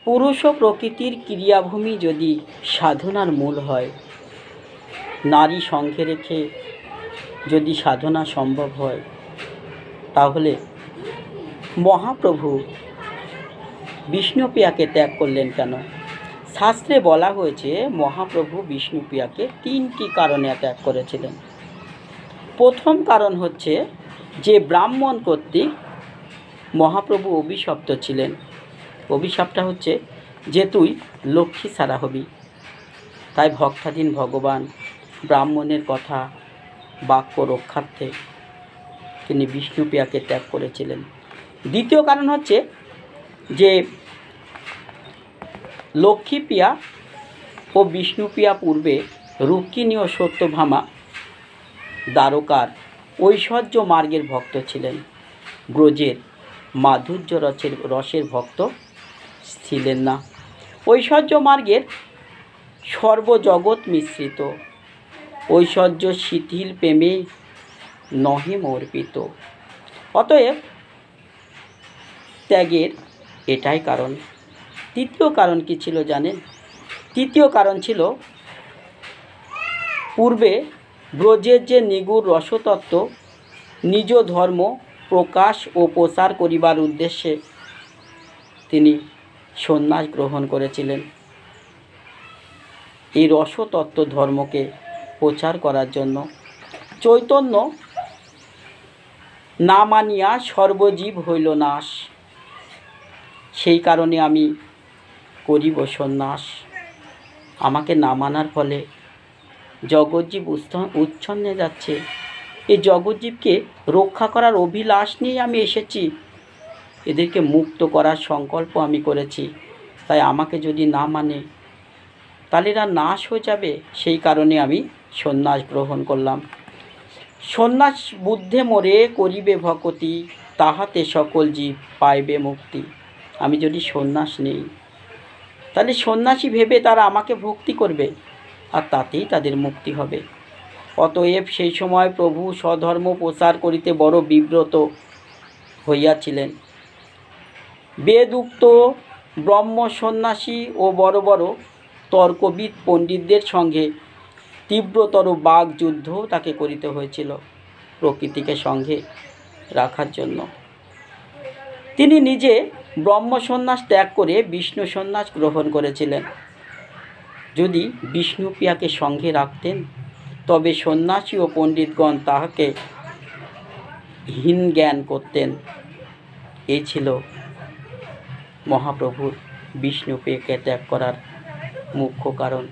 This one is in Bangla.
পুরুষ ও প্রকৃতির ক্রিয়াভূমি যদি সাধনার মূল হয়, নারী সঙ্গে রেখে যদি সাধনা সম্ভব হয়, তাহলে মহাপ্রভু বিষ্ণুপ্রিয়াকে ত্যাগ করলেন কেন? শাস্ত্রে বলা হয়েছে মহাপ্রভু বিষ্ণুপ্রিয়াকে 3টি কারণে ত্যাগ করেছিলেন। প্রথম কারণ হচ্ছে যে ব্রাহ্মণ কর্তৃক মহাপ্রভু অভিশপ্ত ছিলেন। অভিশাপটা হচ্ছে যে তুই লক্ষ্মী ছাড়া হবি। তাই ভক্তাধীন ভগবান ব্রাহ্মণের কথা বাক্য রক্ষার্থে তিনি বিষ্ণুপ্রিয়াকে ত্যাগ করেছিলেন। দ্বিতীয় কারণ হচ্ছে যে লক্ষ্মীপ্রিয়া ও বিষ্ণুপ্রিয়া পূর্বে রুক্মিণী ও সত্যভামা দ্বারকার ঐশ্বর্য মার্গের ভক্ত ছিলেন, ব্রজের মাধুর্য রসের ভক্ত ছিলেন না। ঐশ্বর্য মার্গের সর্বজগৎ মিশ্রিত, ঐশ্বর্য শিথিল প্রেমে নহে মর্পিত। অতএব ত্যাগের এটাই কারণ। তৃতীয় কারণ কি ছিল জানেন? তৃতীয় কারণ ছিল পূর্বে ব্রজের যে নিগুড় রসতত্ত্ব নিজ ধর্ম প্রকাশ ও প্রসার করিবার উদ্দেশ্যে তিনি সন্ন্যাস গ্রহণ করেছিলেন। এই রসতত্ত্ব ধর্মকে প্রচার করার জন্য চৈতন্য না মানিয়া সর্বজীব হইল নাশ, সেই কারণে আমি করিব সন্ন্যাস। আমাকে না মানার ফলে জগৎজীব উচ্ছন্নে যাচ্ছে। এই জগৎজীবকে রক্ষা করার অভিলাষ নিয়ে আমি এসেছি, এদেরকে মুক্ত করার সংকল্প আমি করেছি। তাই আমাকে যদি না মানে তাহলে এরা নাশ হয়ে যাবে, সেই কারণে আমি সন্ন্যাস গ্রহণ করলাম। সন্ন্যাস বুদ্ধে মোরে করিবে ভকতি, তাহাতে সকল জীব পাইবে মুক্তি। আমি যদি সন্ন্যাস নেই তাহলে সন্ন্যাসী ভেবে তারা আমাকে ভক্তি করবে, আর তাতেই তাদের মুক্তি হবে। অতএব সেই সময় প্রভু স্বধর্ম প্রচার করিতে বড় বিব্রত হইয়াছিলেন। বেদউক্ত ব্রহ্ম সন্ন্যাসী ও বড় বড় তর্কবিদ পণ্ডিতদের সঙ্গে তীব্রতর বাক যুদ্ধ তাকে করিতে হয়েছিল প্রকৃতিকে সঙ্গে রাখার জন্য। তিনি নিজে ব্রহ্ম সন্ন্যাস ত্যাগ করে বিষ্ণু সন্ন্যাস গ্রহণ করেছিলেন। যদি বিষ্ণুপ্রিয়াকে সঙ্গে রাখতেন তবে সন্ন্যাসী ও পণ্ডিতগণ তাহাকে হীন জ্ঞান করতেন। এই ছিল মহাপ্রভুর বিষ্ণুপ্রিয়াকে ত্যাগ করার মুখ্য কারণ।